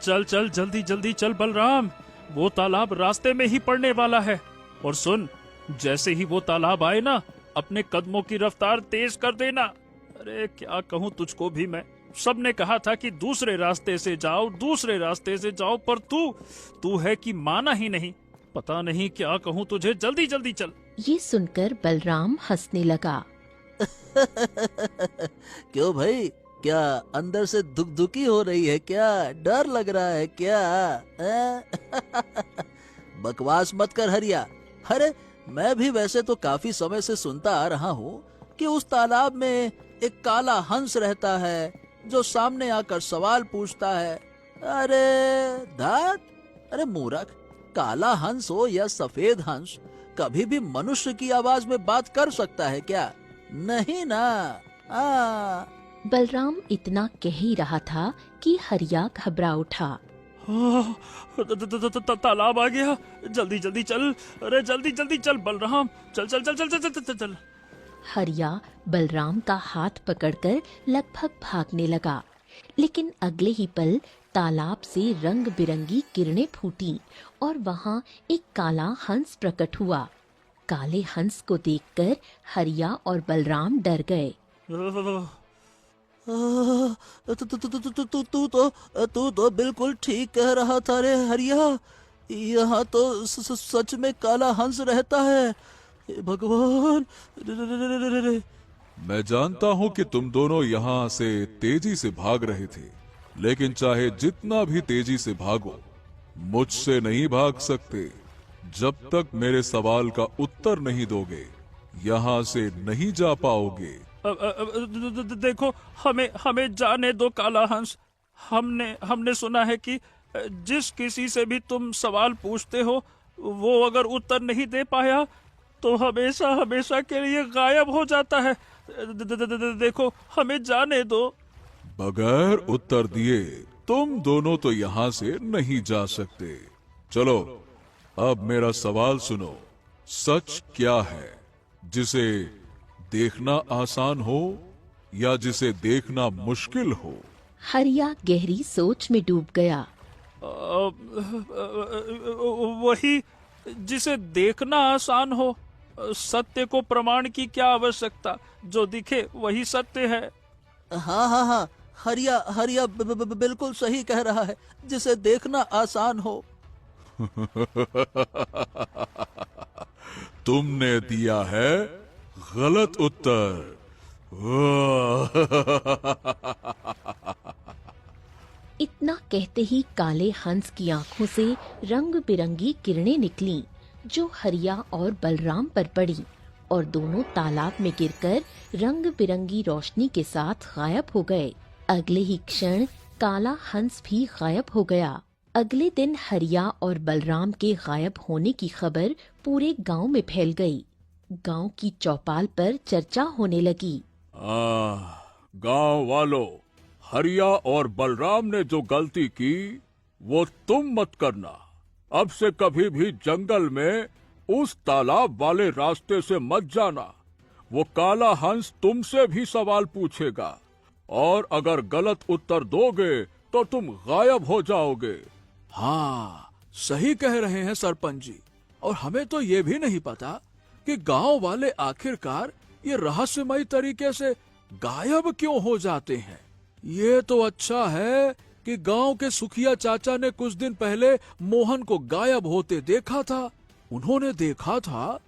चल चल जल्दी जल्दी चल बलराम, वो तालाब रास्ते में ही पड़ने वाला है। और सुन, जैसे ही वो तालाब आए ना, अपने कदमों की रफ्तार तेज कर देना। अरे क्या कहूँ तुझको भी मैं, सबने कहा था कि दूसरे रास्ते से जाओ, दूसरे रास्ते से जाओ, पर तू है कि माना ही नहीं। पता नहीं क्या कहूँ तुझे, जल्दी जल्दी चल। ये सुनकर बलराम हंसने लगा। क्यों भाई, क्या अंदर से दुख दुखी हो रही है क्या? डर लग रहा है क्या? बकवास मत कर हरिया। अरे मैं भी वैसे तो काफी समय से सुनता आ रहा हूँ कि उस तालाब में एक काला हंस रहता है जो सामने आकर सवाल पूछता है। अरे धात, अरे मूर्ख, काला हंस हो या सफेद हंस, कभी भी मनुष्य की आवाज में बात कर सकता है क्या? नहीं ना। बलराम इतना कह ही रहा था कि हरिया घबरा उठा। तालाब आ गया, जल्दी जल्दी चल। अरे जल्दी जल्दी चल बलराम, चल चल चल चल चल चल चल चल। हरिया बलराम का हाथ पकड़कर लगभग भागने लगा, लेकिन अगले ही पल तालाब से रंग बिरंगी किरणें फूटी और वहाँ एक काला हंस प्रकट हुआ। काले हंस को देखकर हरिया और बलराम डर गए। तू तो बिल्कुल ठीक कह रहा था रे हरिया। यहाँ तो सच में काला हंस रहता है। हे भगवान। मैं जानता हूँ कि तुम दोनों यहाँ से तेजी से भाग रहे थे, लेकिन चाहे जितना भी तेजी से भागो, मुझसे नहीं भाग सकते। जब तक मेरे सवाल का उत्तर नहीं दोगे, यहाँ से नहीं जा पाओगे। देखो, हमें जाने दो काला हंस। हमने सुना है कि जिस किसी से भी तुम सवाल पूछते हो, वो अगर उत्तर नहीं दे पाया तो हमेशा हमेशा के लिए गायब हो जाता है। देखो, हमें जाने दो। बगैर उत्तर दिए तुम दोनों तो यहाँ से नहीं जा सकते। चलो, अब मेरा सवाल सुनो। सच क्या है, जिसे देखना आसान हो या जिसे देखना मुश्किल हो? हरिया गहरी सोच में डूब गया। वही जिसे देखना आसान हो। सत्य को प्रमाण की क्या आवश्यकता, जो दिखे वही सत्य है। हाँ हाँ हाँ, हरिया हरिया बिल्कुल सही कह रहा है, जिसे देखना आसान हो। तुमने दिया है गलत उत्तर। इतना कहते ही काले हंस की आंखों से रंग बिरंगी किरणें निकलीं, जो हरिया और बलराम पर पड़ी और दोनों तालाब में गिरकर रंग बिरंगी रोशनी के साथ गायब हो गए। अगले ही क्षण काला हंस भी गायब हो गया। अगले दिन हरिया और बलराम के गायब होने की खबर पूरे गांव में फैल गई। गांव की चौपाल पर चर्चा होने लगी। गांव वालों, हरिया और बलराम ने जो गलती की वो तुम मत करना। अब से कभी भी जंगल में उस तालाब वाले रास्ते से मत जाना। वो काला हंस तुमसे भी सवाल पूछेगा और अगर गलत उत्तर दोगे तो तुम गायब हो जाओगे। हाँ, सही कह रहे हैं सरपंच जी। और हमें तो ये भी नहीं पता कि गांव वाले आखिरकार ये रहस्यमयी तरीके से गायब क्यों हो जाते हैं। ये तो अच्छा है कि गांव के सुखिया चाचा ने कुछ दिन पहले मोहन को गायब होते देखा था। उन्होंने देखा था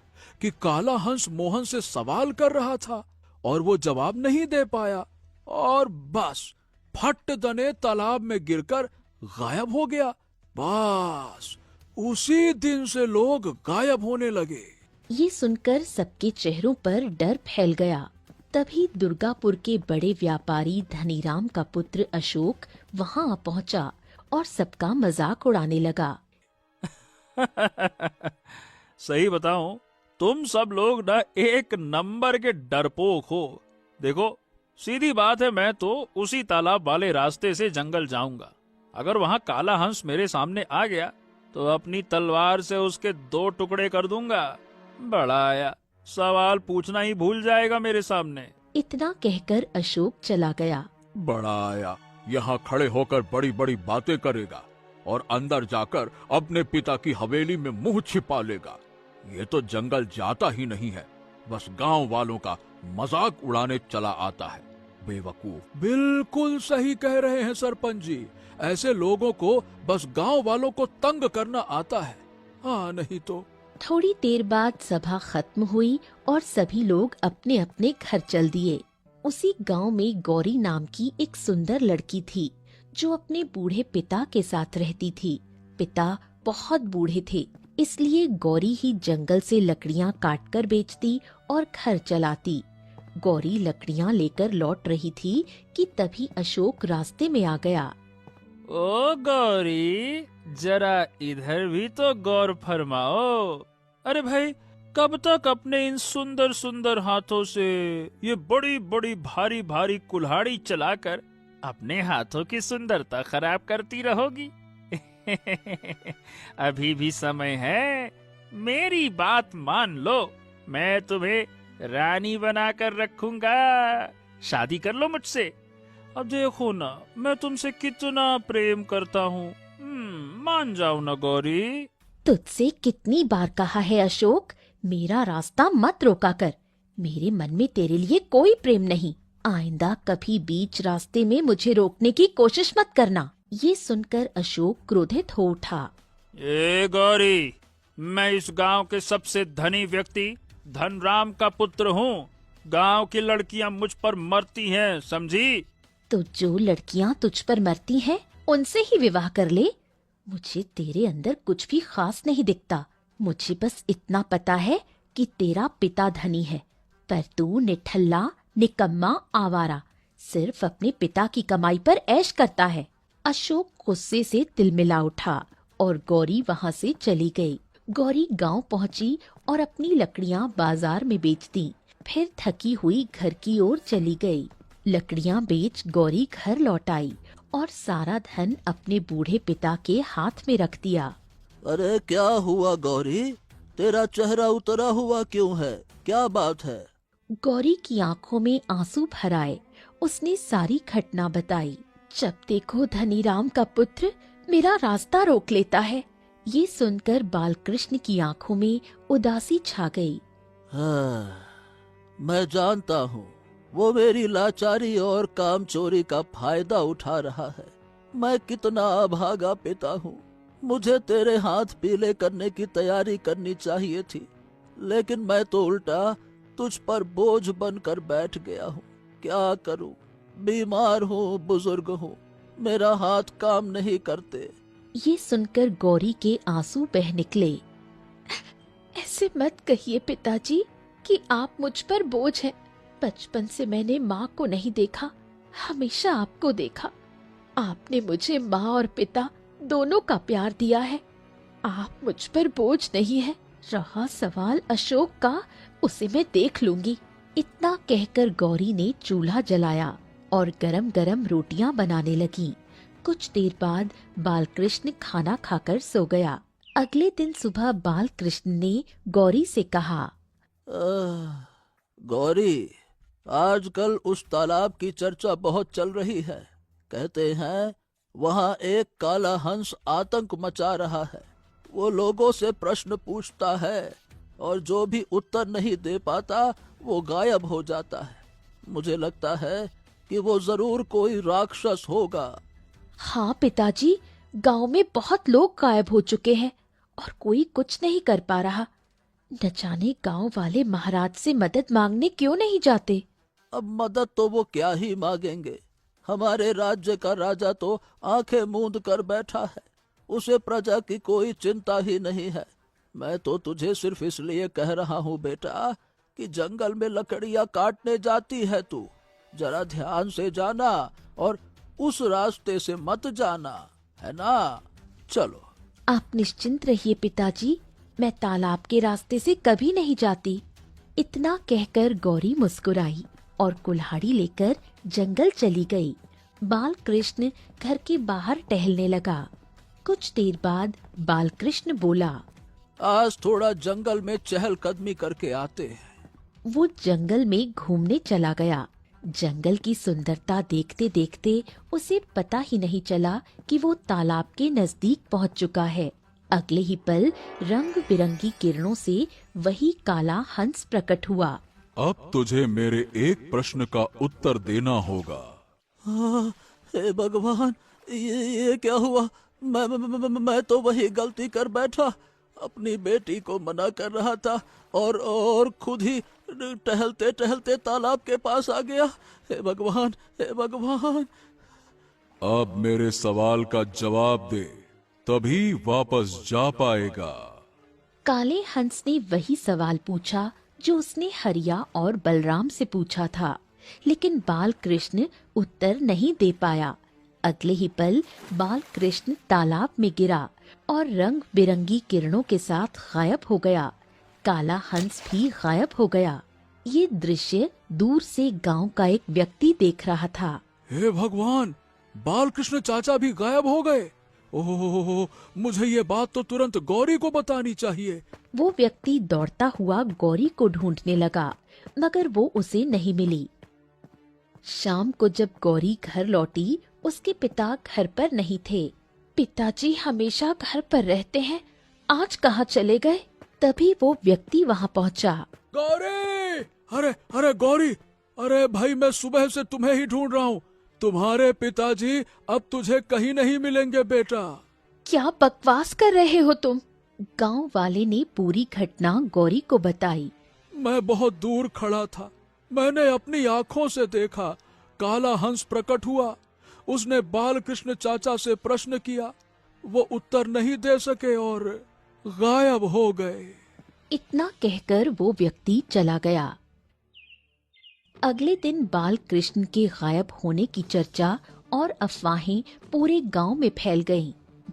कि काला हंस मोहन से सवाल कर रहा था और वो जवाब नहीं दे पाया, और बस फट दने तालाब में गिरकर गायब हो गया। बस उसी दिन से लोग गायब होने लगे। ये सुनकर सबके चेहरों पर डर फैल गया। तभी दुर्गापुर के बड़े व्यापारी धनीराम का पुत्र अशोक वहां आ पहुंचा और सबका मजाक उड़ाने लगा। सही बताऊं, तुम सब लोग ना एक नंबर के डरपोक हो। देखो, सीधी बात है, मैं तो उसी तालाब वाले रास्ते से जंगल जाऊंगा। अगर वहाँ काला हंस मेरे सामने आ गया तो अपनी तलवार से उसके 2 टुकड़े कर दूंगा। बड़ा आया, सवाल पूछना ही भूल जाएगा मेरे सामने। इतना कहकर अशोक चला गया। बड़ा आया, यहाँ खड़े होकर बड़ी बड़ी बातें करेगा और अंदर जाकर अपने पिता की हवेली में मुंह छिपा लेगा। ये तो जंगल जाता ही नहीं है, बस गांव वालों का मजाक उड़ाने चला आता है। बेवकूफ। बिल्कुल सही कह रहे हैं सरपंच जी। ऐसे लोगों को बस गांव वालों को तंग करना आता है। हाँ, नहीं तो। थोड़ी देर बाद सभा खत्म हुई और सभी लोग अपने अपने घर चल दिए। उसी गांव में गौरी नाम की एक सुंदर लड़की थी जो अपने बूढ़े पिता के साथ रहती थी। पिता बहुत बूढ़े थे, इसलिए गौरी ही जंगल से लकड़ियां काटकर बेचती और घर चलाती। गौरी लकड़ियां लेकर लौट रही थी कि तभी अशोक रास्ते में आ गया। ओ गौरी, जरा इधर भी तो गौर फरमाओ। अरे भाई, कब तक अपने इन सुंदर सुंदर हाथों से ये बड़ी बड़ी भारी भारी कुल्हाड़ी चलाकर अपने हाथों की सुंदरता खराब करती रहोगी? अभी भी समय है, मेरी बात मान लो, मैं तुम्हें रानी बनाकर रखूंगा। शादी कर लो मुझसे। अब देखो ना, मैं तुमसे कितना प्रेम करता हूँ। मान जाओ ना गौरी। तुझसे कितनी बार कहा है अशोक, मेरा रास्ता मत रोका कर। मेरे मन में तेरे लिए कोई प्रेम नहीं। आइंदा कभी बीच रास्ते में मुझे रोकने की कोशिश मत करना। ये सुनकर अशोक क्रोधित हो उठा। ए गौरी, मैं इस गांव के सबसे धनी व्यक्ति धनराम का पुत्र हूँ। गांव की लड़कियां मुझ पर मरती हैं, समझी? तो जो लड़कियां तुझ पर मरती हैं, उनसे ही विवाह कर ले। मुझे तेरे अंदर कुछ भी खास नहीं दिखता। मुझे बस इतना पता है कि तेरा पिता धनी है, पर तू निठल्ला, निकम्मा, आवारा, सिर्फ अपने पिता की कमाई पर ऐश करता है। अशोक गुस्से से तिलमिला उठा और गौरी वहाँ से चली गई। गौरी गांव पहुंची और अपनी लकड़ियां बाजार में बेच दी। फिर थकी हुई घर की ओर चली गई। लकड़ियां बेच गौरी घर लौट आई और सारा धन अपने बूढ़े पिता के हाथ में रख दिया। अरे क्या हुआ गौरी, तेरा चेहरा उतरा हुआ क्यों है? क्या बात है? गौरी की आंखों में आंसू भर आए। उसने सारी घटना बताई। जब देखो धनीराम का पुत्र मेरा रास्ता रोक लेता है। ये सुनकर बालकृष्ण की आंखों में उदासी छा गई। हाँ, मैं जानता हूँ वो मेरी लाचारी और काम चोरी का फायदा उठा रहा है। मैं कितना अभागा पिता हूँ। मुझे तेरे हाथ पीले करने की तैयारी करनी चाहिए थी, लेकिन मैं तो उल्टा तुझ पर बोझ बनकर बैठ गया हूँ। क्या करूँ? बीमार हूँ, बुजुर्ग हूँ, मेरा हाथ काम नहीं करते। ये सुनकर गौरी के आंसू बह निकले। ऐसे मत कहिए पिताजी कि आप मुझ पर बोझ हैं। बचपन से मैंने माँ को नहीं देखा, हमेशा आपको देखा। आपने मुझे माँ और पिता दोनों का प्यार दिया है। आप मुझ पर बोझ नहीं है। रहा सवाल अशोक का, उसे मैं देख लूंगी। इतना कहकर गौरी ने चूल्हा जलाया और गरम गरम रोटियां बनाने लगी। कुछ देर बाद बालकृष्ण खाना खाकर सो गया। अगले दिन सुबह बालकृष्ण ने गौरी से कहा, गौरी, आजकल उस तालाब की चर्चा बहुत चल रही है। कहते हैं वहाँ एक काला हंस आतंक मचा रहा है। वो लोगों से प्रश्न पूछता है और जो भी उत्तर नहीं दे पाता वो गायब हो जाता है। मुझे लगता है कि वो जरूर कोई राक्षस होगा। हाँ पिताजी, गांव में बहुत लोग गायब हो चुके हैं और कोई कुछ नहीं कर पा रहा। न जाने गांव वाले महाराज से मदद मांगने क्यों नहीं जाते। अब मदद तो वो क्या ही मांगेंगे। हमारे राज्य का राजा तो आंखें मूंद कर बैठा है। उसे प्रजा की कोई चिंता ही नहीं है। मैं तो तुझे सिर्फ इसलिए कह रहा हूँ बेटा कि जंगल में लकड़ियाँ काटने जाती है तू, जरा ध्यान से जाना और उस रास्ते से मत जाना, है ना? चलो। आप निश्चिंत रहिए पिताजी, मैं तालाब के रास्ते से कभी नहीं जाती। इतना कहकर गौरी मुस्कुराई और कुल्हाड़ी लेकर जंगल चली गई। बालकृष्ण घर के बाहर टहलने लगा। कुछ देर बाद बालकृष्ण बोला, आज थोड़ा जंगल में चहलकदमी करके आते हैं। वो जंगल में घूमने चला गया। जंगल की सुंदरता देखते देखते उसे पता ही नहीं चला कि वो तालाब के नजदीक पहुंच चुका है। अगले ही पल रंग बिरंगी किरणों से वही काला हंस प्रकट हुआ। अब तुझे मेरे एक प्रश्न का उत्तर देना होगा। हे भगवान, ये क्या हुआ? मैं तो वही गलती कर बैठा। अपनी बेटी को मना कर रहा था और खुद ही टहलते टहलते तालाब के पास आ गया। हे भगवान, हे भगवान। अब मेरे सवाल का जवाब दे, तभी वापस जा पाएगा। काले हंस ने वही सवाल पूछा जो उसने हरिया और बलराम से पूछा था, लेकिन बाल कृष्ण उत्तर नहीं दे पाया। अगले ही पल बाल कृष्ण तालाब में गिरा और रंग बिरंगी किरणों के साथ गायब हो गया। काला हंस भी गायब हो गया। ये दृश्य दूर से गांव का एक व्यक्ति देख रहा था। हे भगवान, बालकृष्ण चाचा भी गायब हो गए। ओह, मुझे ये बात तो तुरंत गौरी को बतानी चाहिए। वो व्यक्ति दौड़ता हुआ गौरी को ढूंढने लगा, मगर वो उसे नहीं मिली। शाम को जब गौरी घर लौटी, उसके पिता घर पर नहीं थे। पिताजी हमेशा घर पर रहते हैं, आज कहाँ चले गए? तभी वो व्यक्ति वहाँ पहुँचा। गौरी! अरे अरे गौरी! अरे भाई, मैं सुबह से तुम्हें ही ढूंढ रहा हूँ। तुम्हारे पिताजी अब तुझे कहीं नहीं मिलेंगे बेटा। क्या बकवास कर रहे हो तुम? गांव वाले ने पूरी घटना गौरी को बताई। मैं बहुत दूर खड़ा था, मैंने अपनी आंखों से देखा। काला हंस प्रकट हुआ। उसने बालकृष्ण चाचा से प्रश्न किया, वो उत्तर नहीं दे सके और गायब हो गए। इतना कहकर वो व्यक्ति चला गया। अगले दिन बाल कृष्ण के गायब होने की चर्चा और अफवाहें पूरे गांव में फैल गईं।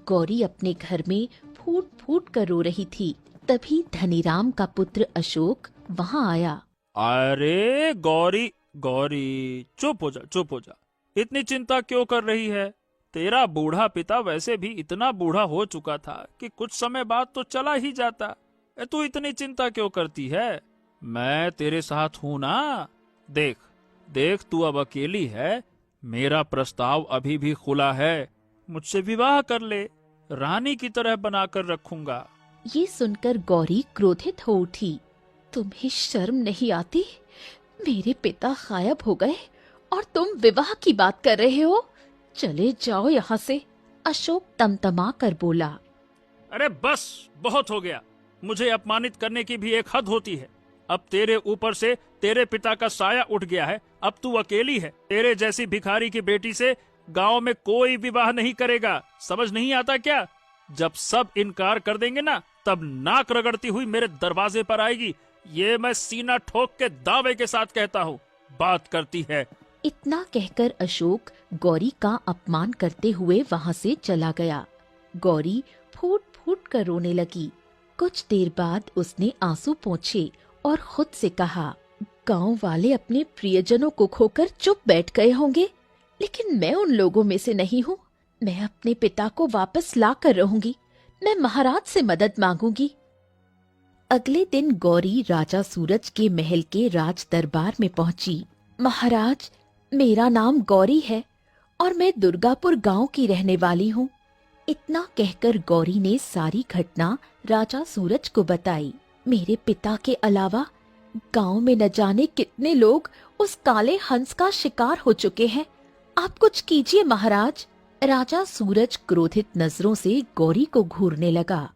गौरी अपने घर में फूट फूट कर रो रही थी। तभी धनीराम का पुत्र अशोक वहां आया। अरे गौरी, गौरी चुप हो जा, चुप हो जा। इतनी चिंता क्यों कर रही है? तेरा बूढ़ा पिता वैसे भी इतना बूढ़ा हो चुका था कि कुछ समय बाद तो चला ही जाता। तू इतनी चिंता क्यों करती है? मैं तेरे साथ हूं ना। देख देख, तू अब अकेली है। मेरा प्रस्ताव अभी भी खुला है। मुझसे विवाह कर ले, रानी की तरह बनाकर रखूंगा। ये सुनकर गौरी क्रोधित हो उठी। तुम्हें शर्म नहीं आती? मेरे पिता गायब हो गए और तुम विवाह की बात कर रहे हो? चले जाओ यहाँ से। अशोक तमतमा कर बोला। अरे बस, बहुत हो गया। मुझे अपमानित करने की भी एक हद होती है। अब तेरे ऊपर से तेरे पिता का साया उठ गया है। अब तू अकेली है। तेरे जैसी भिखारी की बेटी से गांव में कोई विवाह नहीं करेगा। समझ नहीं आता क्या? जब सब इनकार कर देंगे ना, तब नाक रगड़ती हुई मेरे दरवाजे पर आएगी। ये मैं सीना ठोक के दावे के साथ कहता हूँ। बात करती है। इतना कहकर अशोक गौरी का अपमान करते हुए वहाँ से चला गया। गौरी फूट फूट कर रोने लगी। कुछ देर बाद उसने आंसू पोंछे और खुद से कहा, गांव वाले अपने प्रियजनों को खोकर चुप बैठ गए होंगे, लेकिन मैं उन लोगों में से नहीं हूँ। मैं अपने पिता को वापस ला कर रहूंगी। मैं महाराज से मदद मांगूंगी। अगले दिन गौरी राजा सूरज के महल के राज दरबार में पहुंची। महाराज, मेरा नाम गौरी है और मैं दुर्गापुर गांव की रहने वाली हूँ। इतना कहकर गौरी ने सारी घटना राजा सूरज को बताई। मेरे पिता के अलावा गांव में न जाने कितने लोग उस काले हंस का शिकार हो चुके हैं। आप कुछ कीजिए महाराज। राजा सूरज क्रोधित नजरों से गौरी को घूरने लगा।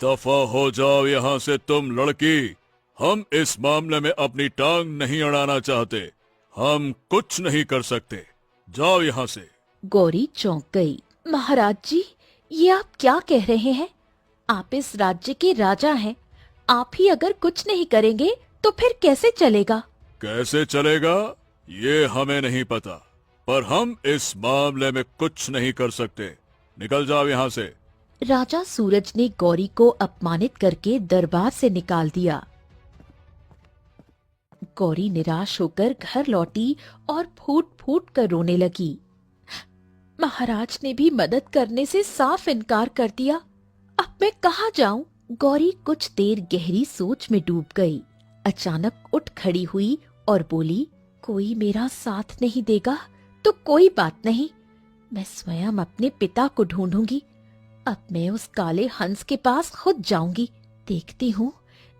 दफा हो जाओ यहाँ से तुम लड़की। हम इस मामले में अपनी टांग नहीं अड़ाना चाहते। हम कुछ नहीं कर सकते। जाओ यहाँ से। गौरी चौंक गई। महाराज जी, ये आप क्या कह रहे हैं? आप इस राज्य के राजा हैं। आप ही अगर कुछ नहीं करेंगे तो फिर कैसे चलेगा? कैसे चलेगा ये हमें नहीं पता, पर हम इस मामले में कुछ नहीं कर सकते। निकल जाओ यहाँ से। राजा सूरज ने गौरी को अपमानित करके दरबार से निकाल दिया। गौरी निराश होकर घर लौटी और फूट फूट कर रोने लगी। महाराज ने भी मदद करने से साफ इनकार कर दिया। अब मैं कहाँ जाऊं? गौरी कुछ देर गहरी सोच में डूब गई। अचानक उठ खड़ी हुई और बोली, कोई मेरा साथ नहीं देगा तो कोई बात नहीं, मैं स्वयं अपने पिता को ढूंढूंगी। अब मैं उस काले हंस के पास खुद जाऊंगी। देखती हूँ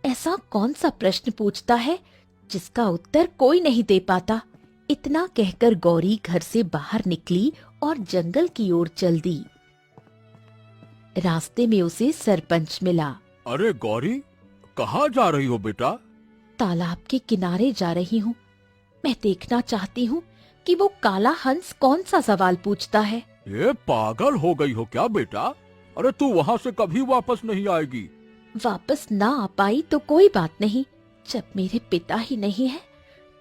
ऐसा कौन सा प्रश्न पूछता है जिसका उत्तर कोई नहीं दे पाता। इतना कहकर गौरी घर से बाहर निकली और जंगल की ओर चल दी। रास्ते में उसे सरपंच मिला। अरे गौरी, कहाँ जा रही हो बेटा? तालाब के किनारे जा रही हूँ। मैं देखना चाहती हूँ कि वो काला हंस कौन सा सवाल पूछता है। ये पागल हो गई हो क्या बेटा? अरे तू वहाँ से कभी वापस नहीं आएगी। वापस ना आ पाई तो कोई बात नहीं, जब मेरे पिता ही नहीं है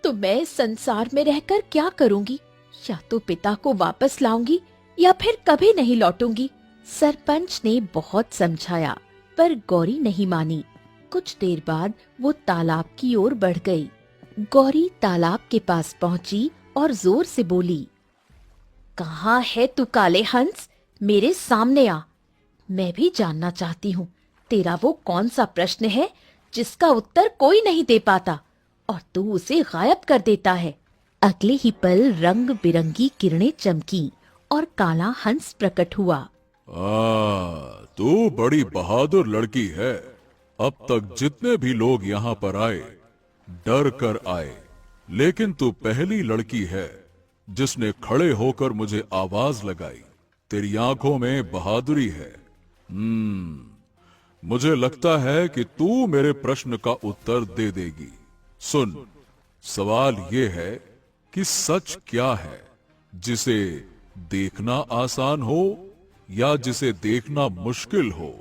तो मैं इस संसार में रहकर क्या करूंगी? या तो पिता को वापस लाऊंगी या फिर कभी नहीं लौटूंगी। सरपंच ने बहुत समझाया पर गौरी नहीं मानी। कुछ देर बाद वो तालाब की ओर बढ़ गई। गौरी तालाब के पास पहुंची और जोर से बोली, कहाँ है तू काले हंस? मेरे सामने आ। मैं भी जानना चाहती हूँ तेरा वो कौन सा प्रश्न है जिसका उत्तर कोई नहीं दे पाता और तू उसे गायब कर देता है। अगले ही पल रंग बिरंगी किरणें चमकी और काला हंस प्रकट हुआ। तू बड़ी बहादुर लड़की है। अब तक जितने भी लोग यहाँ पर आए डर कर आए, लेकिन तू पहली लड़की है जिसने खड़े होकर मुझे आवाज लगाई। तेरी आंखों में बहादुरी है। मुझे लगता है कि तू मेरे प्रश्न का उत्तर दे देगी। सुन, सवाल ये है कि सच क्या है, जिसे देखना आसान हो या जिसे देखना मुश्किल हो?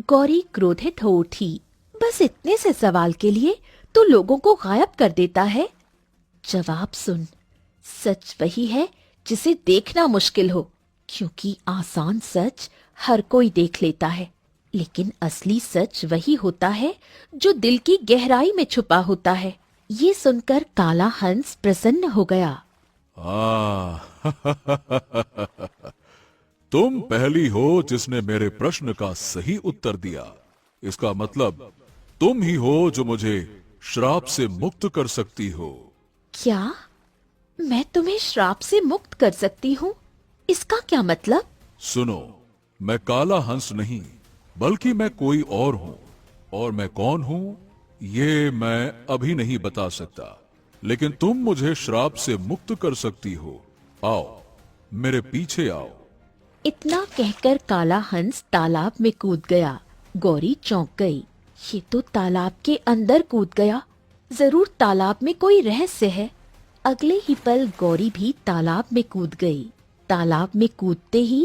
गौरी क्रोधित हो उठी। बस इतने से सवाल के लिए तो लोगों को गायब कर देता है। जवाब सुन, सच वही है जिसे देखना मुश्किल हो, क्योंकि आसान सच हर कोई देख लेता है, लेकिन असली सच वही होता है जो दिल की गहराई में छुपा होता है। ये सुनकर काला हंस प्रसन्न हो गया। तुम पहली हो जिसने मेरे प्रश्न का सही उत्तर दिया। इसका मतलब तुम ही हो जो मुझे श्राप से मुक्त कर सकती हो। क्या मैं तुम्हें श्राप से मुक्त कर सकती हूँ? इसका क्या मतलब? सुनो, मैं काला हंस नहीं बल्कि मैं कोई और हूं, और मैं कौन हूं ये मैं अभी नहीं बता सकता, लेकिन तुम मुझे श्राप से मुक्त कर सकती हो। आओ, मेरे पीछे आओ। इतना कहकर काला हंस तालाब में कूद गया। गौरी चौंक गई। ये तो तालाब के अंदर कूद गया। जरूर तालाब में कोई रहस्य है। अगले ही पल गौरी भी तालाब में कूद गई। तालाब में कूदते ही